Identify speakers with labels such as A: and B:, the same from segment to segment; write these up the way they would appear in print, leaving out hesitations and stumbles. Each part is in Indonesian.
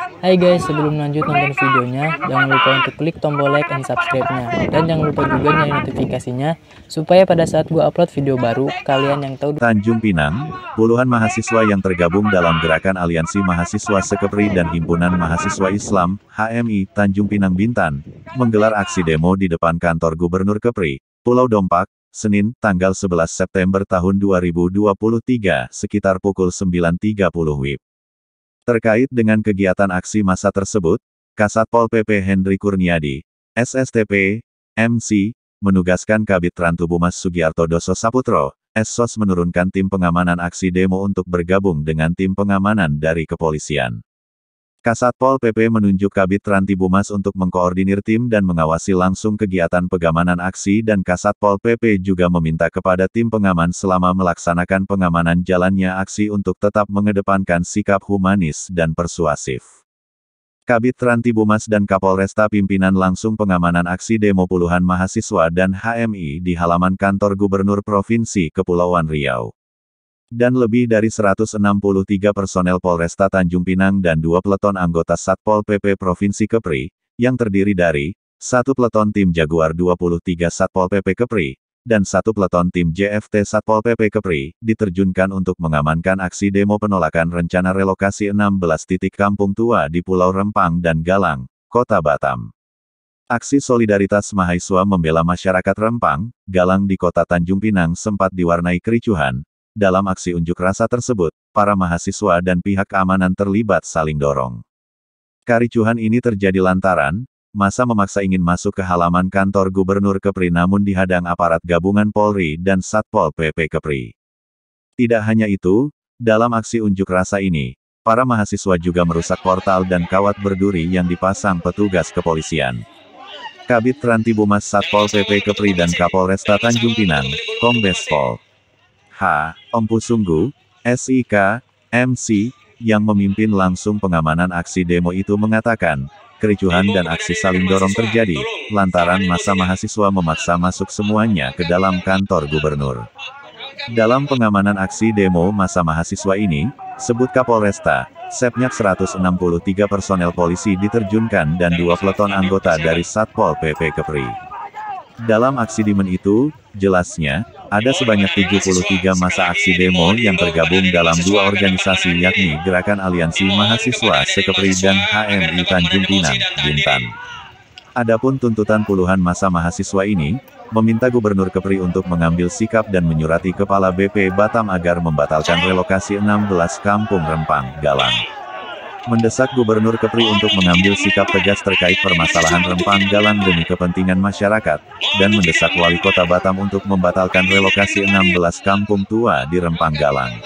A: Hai guys, sebelum lanjut nonton videonya, jangan lupa untuk klik tombol like dan subscribe-nya. Dan jangan lupa juga nyalain notifikasinya, supaya pada saat gue upload video baru, kalian yang tahu.
B: Tanjung Pinang, puluhan mahasiswa yang tergabung dalam gerakan Aliansi Mahasiswa Sekepri dan Himpunan Mahasiswa Islam, HMI, Tanjung Pinang Bintan, menggelar aksi demo di depan kantor Gubernur Kepri, Pulau Dompak, Senin, tanggal 11 September tahun 2023, sekitar pukul 9.30 WIB. Terkait dengan kegiatan aksi massa tersebut, Kasatpol PP Hendri Kurniadi, SSTP, MC, menugaskan Kabid Trantubumas Sugiarto Doso Saputro, SSOS menurunkan tim pengamanan aksi demo untuk bergabung dengan tim pengamanan dari kepolisian. Kasatpol PP menunjuk Kabid Trantibumas untuk mengkoordinir tim dan mengawasi langsung kegiatan pengamanan aksi dan Kasatpol PP juga meminta kepada tim pengaman selama melaksanakan pengamanan jalannya aksi untuk tetap mengedepankan sikap humanis dan persuasif. Kabid Trantibumas dan Kapolresta pimpinan langsung pengamanan aksi demo puluhan mahasiswa dan HMI di halaman kantor Gubernur Provinsi Kepulauan Riau. Dan lebih dari 163 personel Polresta Tanjung Pinang dan 2 peleton anggota Satpol PP Provinsi Kepri, yang terdiri dari 1 peleton tim Jaguar 23 Satpol PP Kepri, dan 1 peleton tim JFT Satpol PP Kepri, diterjunkan untuk mengamankan aksi demo penolakan rencana relokasi 16 titik kampung tua di Pulau Rempang dan Galang, Kota Batam. Aksi solidaritas mahasiswa membela masyarakat Rempang, Galang di Kota Tanjung Pinang sempat diwarnai kericuhan. Dalam aksi unjuk rasa tersebut, para mahasiswa dan pihak keamanan terlibat saling dorong. Kericuhan ini terjadi lantaran, massa memaksa ingin masuk ke halaman kantor Gubernur Kepri namun dihadang aparat gabungan Polri dan Satpol PP Kepri. Tidak hanya itu, dalam aksi unjuk rasa ini, para mahasiswa juga merusak portal dan kawat berduri yang dipasang petugas kepolisian. Kabid Trantibumas Satpol PP Kepri dan Kapolresta Tanjung Pinang, Kombes Pol Empu Sunggu, SIK, MC, yang memimpin langsung pengamanan aksi demo itu mengatakan, kericuhan dan aksi saling dorong terjadi, lantaran massa mahasiswa memaksa masuk semuanya ke dalam kantor gubernur. Dalam pengamanan aksi demo massa mahasiswa ini, sebut Kapolresta, Sepnyak 163 personel polisi diterjunkan dan 2 peleton anggota dari Satpol PP Kepri. Dalam aksi dimen itu, jelasnya, ada sebanyak 73 massa aksi demo yang tergabung dalam 2 organisasi yakni Gerakan Aliansi Mahasiswa Sekepri dan HMI Tanjung Pinang, Bintan. Adapun tuntutan puluhan massa mahasiswa ini, meminta Gubernur Kepri untuk mengambil sikap dan menyurati Kepala BP Batam agar membatalkan relokasi 16 kampung Rempang, Galang. Mendesak Gubernur Kepri untuk mengambil sikap tegas terkait permasalahan Rempang Galang demi kepentingan masyarakat, dan mendesak Wali Kota Batam untuk membatalkan relokasi 16 kampung tua di Rempang Galang.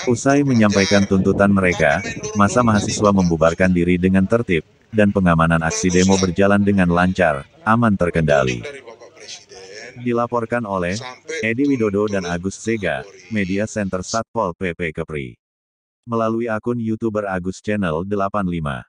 B: Usai menyampaikan tuntutan mereka, massa mahasiswa membubarkan diri dengan tertib, dan pengamanan aksi demo berjalan dengan lancar, aman terkendali. Dilaporkan oleh Edi Widodo dan Agus Zega, Media Center Satpol PP Kepri. Melalui akun YouTuber Agus Channel 85.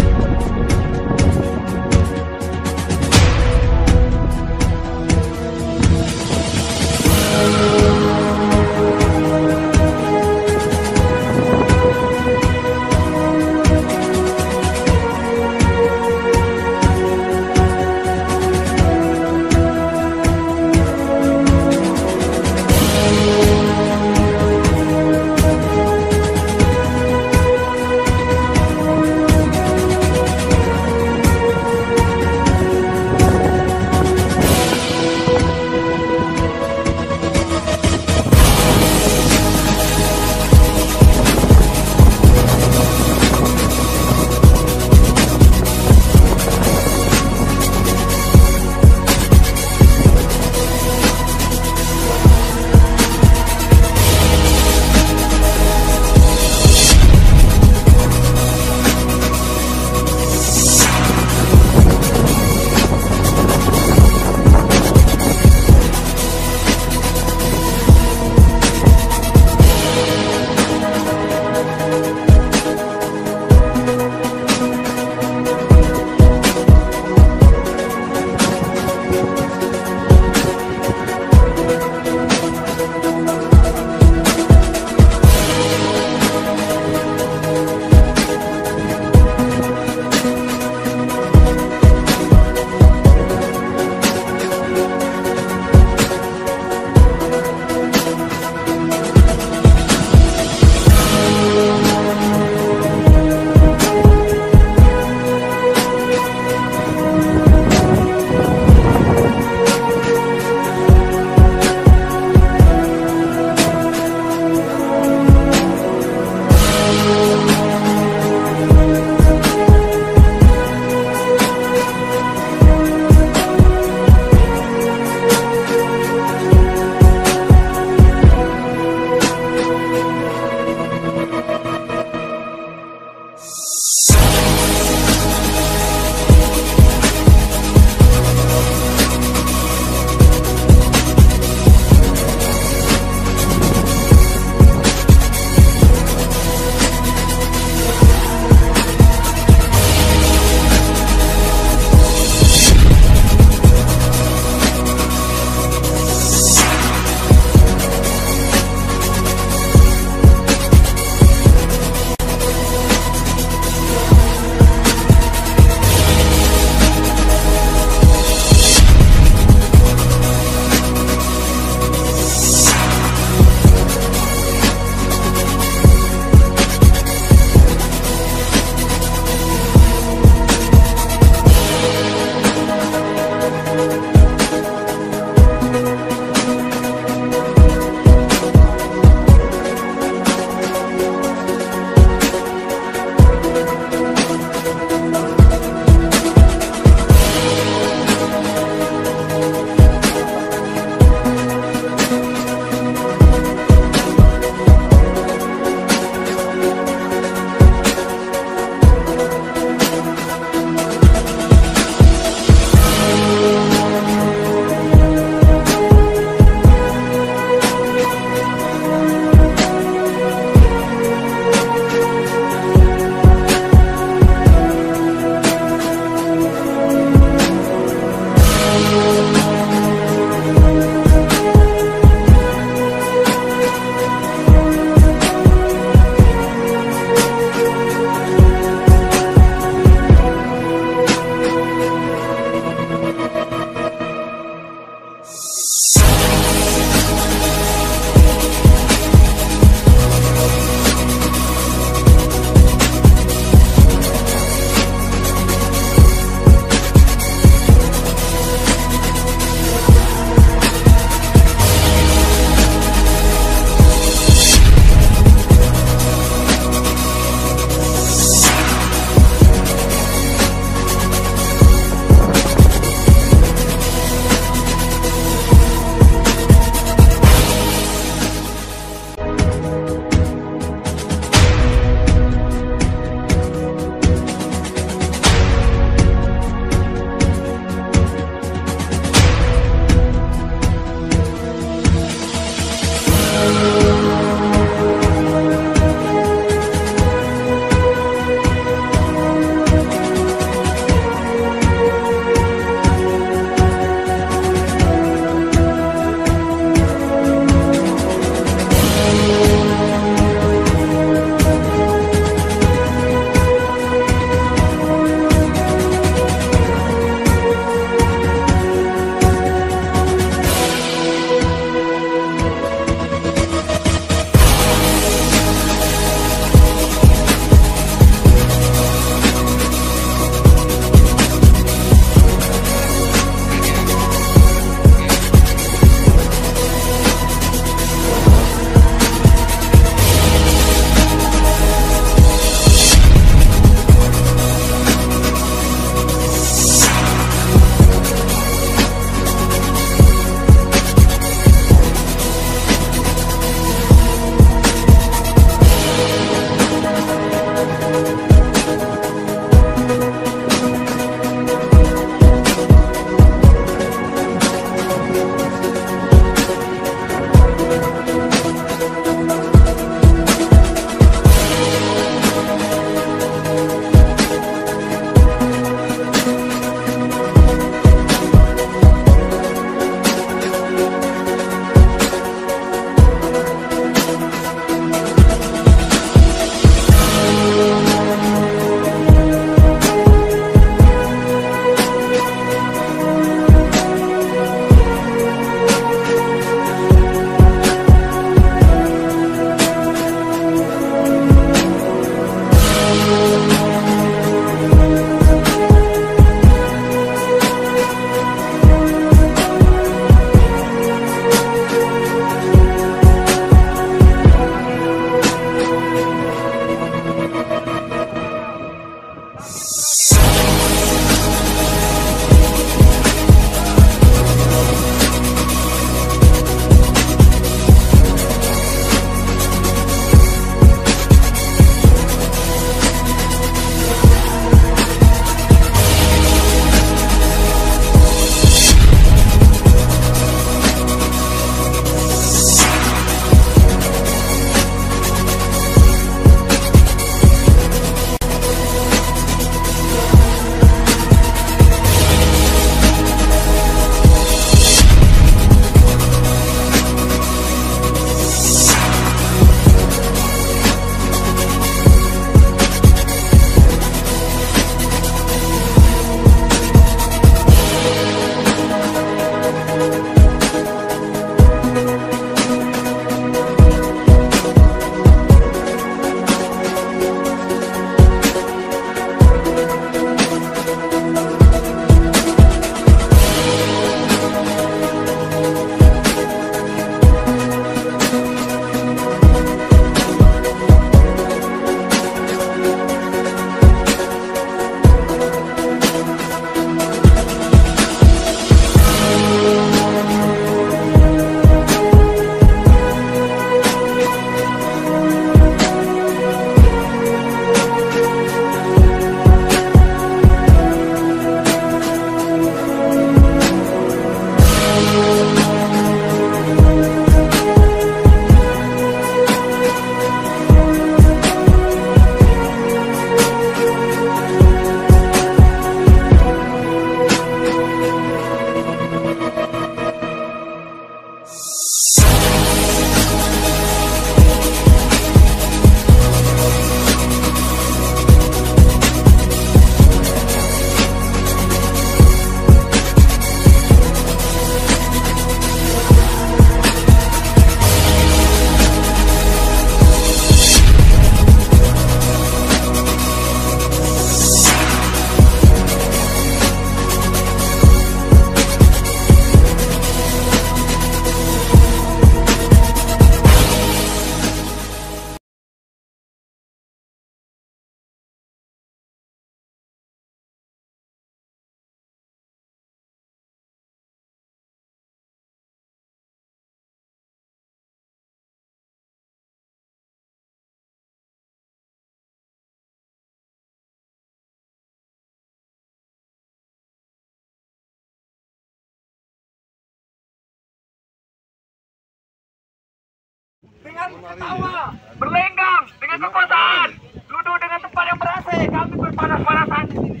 C: dengan ketawa, berlenggang dengan kekuasaan, duduk dengan tempat yang ber-AC, kami berpanas-panasan di sini.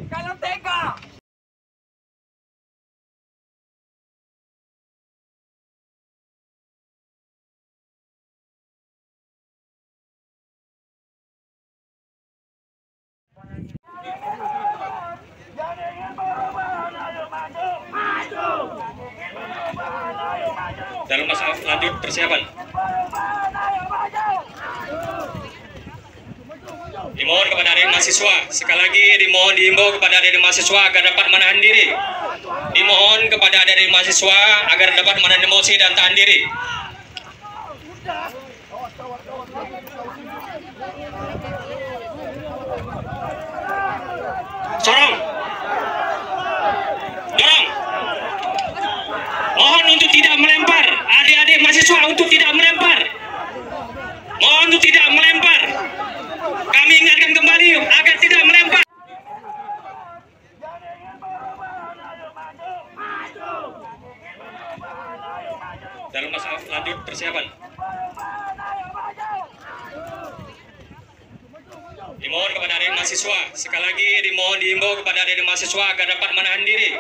C: Kalian tega.
D: Dalam masa lanjut persiapan. Dimohon kepada adik mahasiswa, sekali lagi dihimbau kepada adik mahasiswa agar dapat menahan diri. Dimohon kepada adik mahasiswa agar dapat menahan emosi dan tahan diri. Sorong, dorong. Mohon untuk tidak melempar, adik-adik mahasiswa untuk tidak melempar. Mohon untuk tidak melempar. Kami ingatkan kembali agar tidak melempar. Dalam masa lanjut persiapan. Dimohon kepada adik mahasiswa, sekali lagi dihimbau kepada adik mahasiswa agar dapat menahan diri.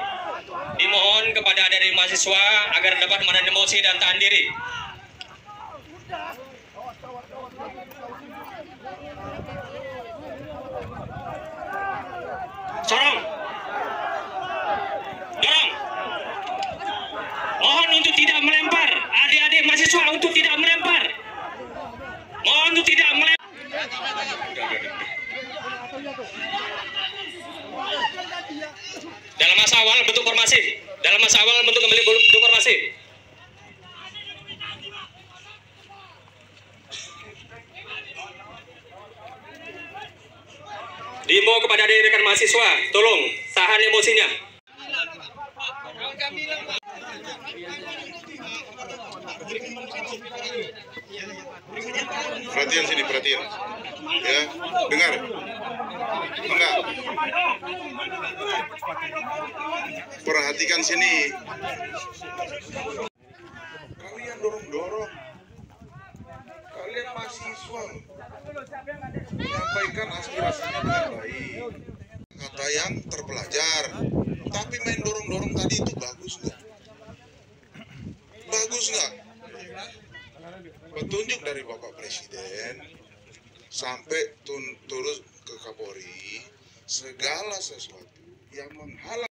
D: Dimohon kepada adik mahasiswa agar dapat menahan emosi dan tahan diri. Sorong, dorong. Mohon untuk tidak melempar, adik-adik mahasiswa untuk tidak melempar. Mohon untuk tidak melempar. Dalam masa awal bentuk formasi. Dalam masa awal bentuk kembali bentuk formasi. Dihimbau kepada rekan mahasiswa, tolong tahan emosinya.
E: Perhatian sini, perhatian. Ya, dengar. Enggak. Perhatikan sini. Kalian dorong-dorong. Kalian mahasiswa. Menyampaikan aspirasinya dengan baik. Kata yang terpelajar. Tapi main dorong-dorong tadi itu bagus nggak? Bagus nggak? Petunjuk dari Bapak Presiden sampai turun ke Kapolri, segala sesuatu yang menghalang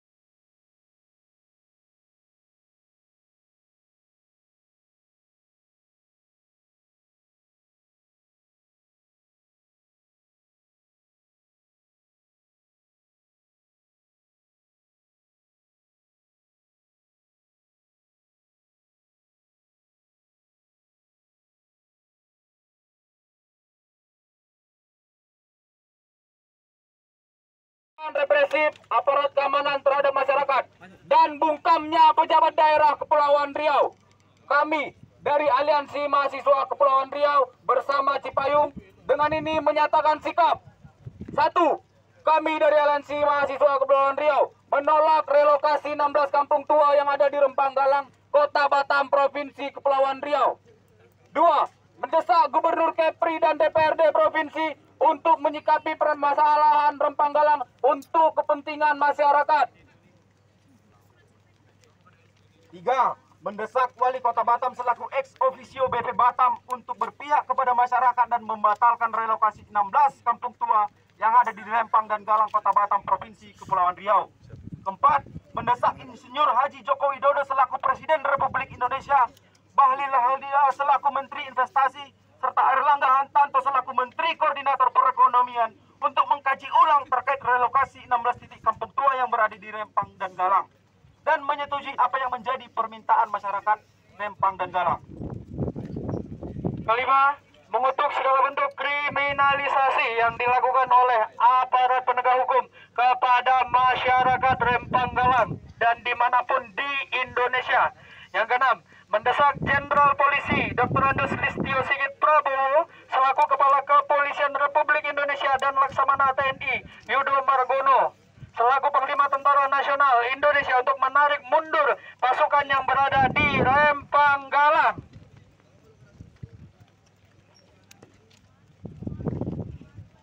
C: represif aparat keamanan terhadap masyarakat dan bungkamnya pejabat daerah Kepulauan Riau. Kami dari Aliansi Mahasiswa Kepulauan Riau bersama Cipayung dengan ini menyatakan sikap. 1. Kami dari Aliansi Mahasiswa Kepulauan Riau menolak relokasi 16 kampung tua yang ada di Rempang Galang, Kota Batam, Provinsi Kepulauan Riau. 2. Mendesak Gubernur Kepri dan DPRD Provinsi untuk menyikapi permasalahan Rempang Galang untuk kepentingan masyarakat. 3. Mendesak Wali Kota Batam selaku ex officio BP Batam untuk berpihak kepada masyarakat dan membatalkan relokasi 16 kampung tua yang ada di Rempang dan Galang, Kota Batam, Provinsi Kepulauan Riau. 4. Mendesak Insinyur Haji Joko Widodo selaku Presiden Republik Indonesia, Bahlil Lahadalia selaku Menteri Investasi, serta Airlangga Hartarto selaku Menteri Koordinator Perekonomian untuk mengkaji ulang terkait relokasi 16 titik kampung tua yang berada di Rempang dan Galang dan menyetujui apa yang menjadi permintaan masyarakat Rempang dan Galang. 5. Mengutuk segala bentuk kriminalisasi yang dilakukan oleh aparat penegak hukum kepada masyarakat Rempang Galang dan dimanapun di Indonesia. Yang keenam, mendesak Jenderal Polisi Dr. Andes Listio Sigit Prabowo selaku Kepala Kepolisian Republik Indonesia dan Laksamana TNI Yudo Margono selaku Panglima Tentara Nasional Indonesia untuk menarik mundur pasukan yang berada di Rempang Galang.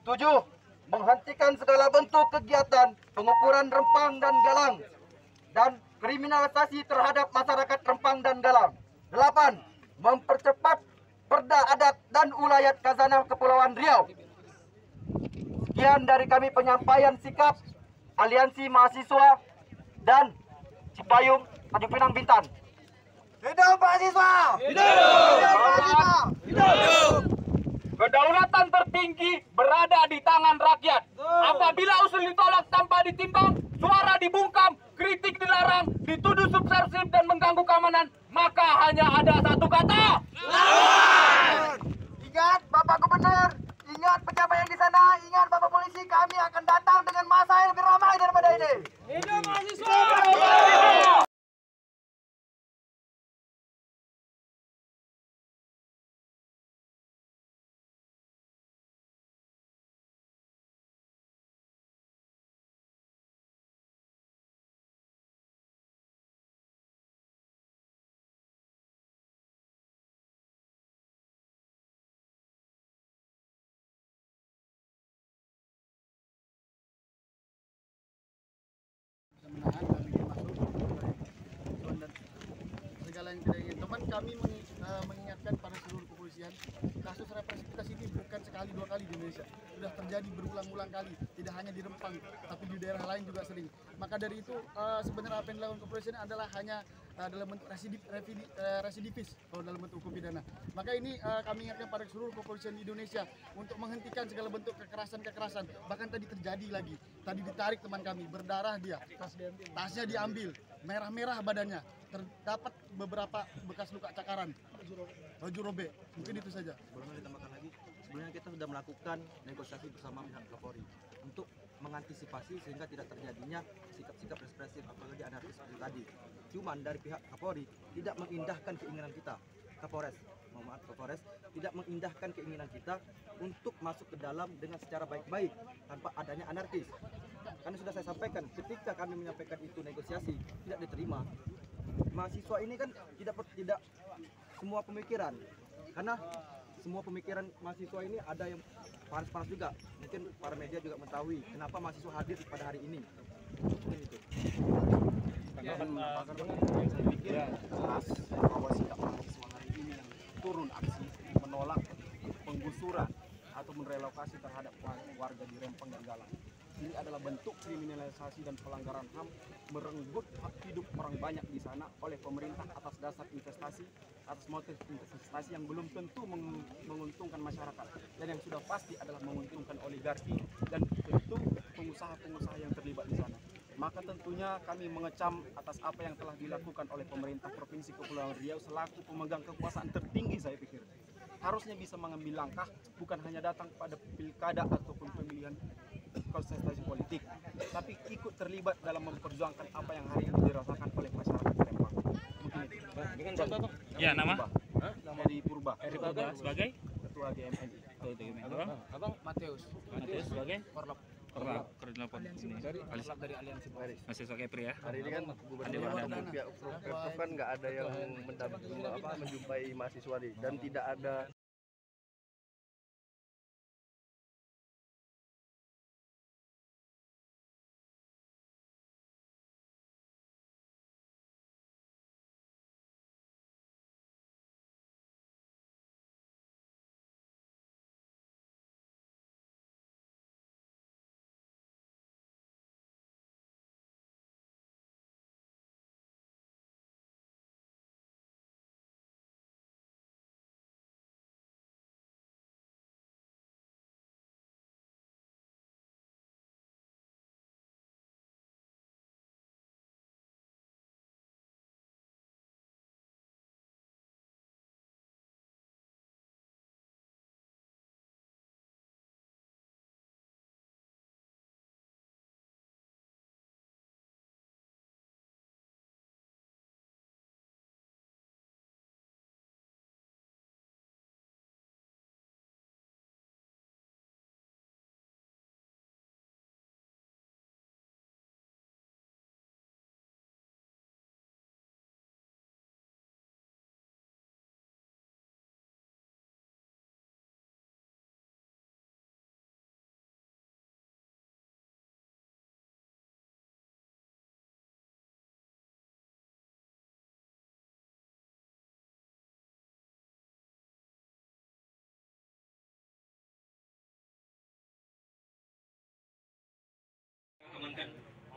C: 7. Menghentikan segala bentuk kegiatan pengukuran rempang dan galang dan kriminalisasi terhadap masyarakat Rempang dan Galang. 8. Mempercepat Perda Adat dan Ulayat Khazanah Kepulauan Riau. Sekian dari kami penyampaian sikap Aliansi Mahasiswa dan Cipayung Tanjung Pinang Bintan. Hidup mahasiswa! Hidup! Hidup! Kedaulatan tertinggi berada di tangan rakyat. Apabila usul ditolak tanpa ditimbang, suara dibungkam, kritik dilarang, dituduh subversif dan mengganggu keamanan, maka hanya ada satu kata: lawan! Ingat Bapak Gubernur, ingat pejabat yang di sana, ingat Bapak Polisi, kami akan datang dengan massa yang lebih ramai daripada ini. Hidup mahasiswa!
F: menahan kami masuk dan segala yang tidak ingin. Teman kami mengingatkan pada seluruh kepolisian, kasus represivitas ini bukan sekali dua kali di Indonesia, sudah terjadi berulang-ulang kali, tidak hanya di Rempang tapi di daerah lain juga sering. Maka dari itu sebenarnya apa yang dilakukan kepolisian adalah hanya dalam bentuk residivis kalau dalam bentuk hukum pidana. Maka ini kami ingatkan pada seluruh kepolisian di Indonesia untuk menghentikan segala bentuk kekerasan. Bahkan tadi terjadi lagi, tadi ditarik teman kami, berdarah dia, tasnya diambil, merah-merah badannya, terdapat beberapa bekas luka cakaran, baju robek. Mungkin itu saja.
G: Boleh ditambahkan lagi, sebenarnya kita sudah melakukan negosiasi bersama pihak Kapolri untuk mengantisipasi sehingga tidak terjadinya sikap-sikap represif apalagi anarkis seperti tadi. Cuman dari pihak Kapolri tidak mengindahkan keinginan kita, Kapolres tidak mengindahkan keinginan kita untuk masuk ke dalam dengan secara baik-baik tanpa adanya anarkis. Karena sudah saya sampaikan, ketika kami menyampaikan itu negosiasi tidak diterima. Mahasiswa ini kan tidak semua pemikiran, karena semua pemikiran mahasiswa ini ada yang panas-panas juga. Mungkin para media juga mengetahui kenapa mahasiswa hadir pada hari ini. Mungkin itu.
H: Saya pikir jelas bahwa sikap mahasiswa hari ini yang turun aksi menolak penggusuran atau merelokasi terhadap warga di Rempang dan Galang. Ini adalah bentuk kriminalisasi dan pelanggaran HAM, merenggut hak hidup orang banyak di sana oleh pemerintah atas dasar investasi, atas motif investasi yang belum tentu menguntungkan masyarakat, dan yang sudah pasti adalah menguntungkan oligarki dan tentu pengusaha-pengusaha yang terlibat di sana. Maka tentunya kami mengecam atas apa yang telah dilakukan oleh pemerintah Provinsi Kepulauan Riau selaku pemegang kekuasaan tertinggi. Saya pikir harusnya bisa mengambil langkah, bukan hanya datang pada pilkada ataupun pemilihan konsentrasi politik, tapi ikut terlibat dalam memperjuangkan apa yang hari ini dirasakan oleh masyarakat Rempang. Mungkin itu.
I: Ya, nama?
H: Eri Purba.
I: Sebagai
H: Ketua GMNI.
I: Abang Mateus sebagai Koordinator ini.
H: Dari Aliansi
I: Mahasiswa Kepri ya.
J: Hari ini kan gubernur pihak Pemprov kan nggak ada yang menjumpai mahasiswa dan tidak ada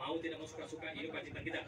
D: mau tidak mau suka-suka ini kewajiban kita.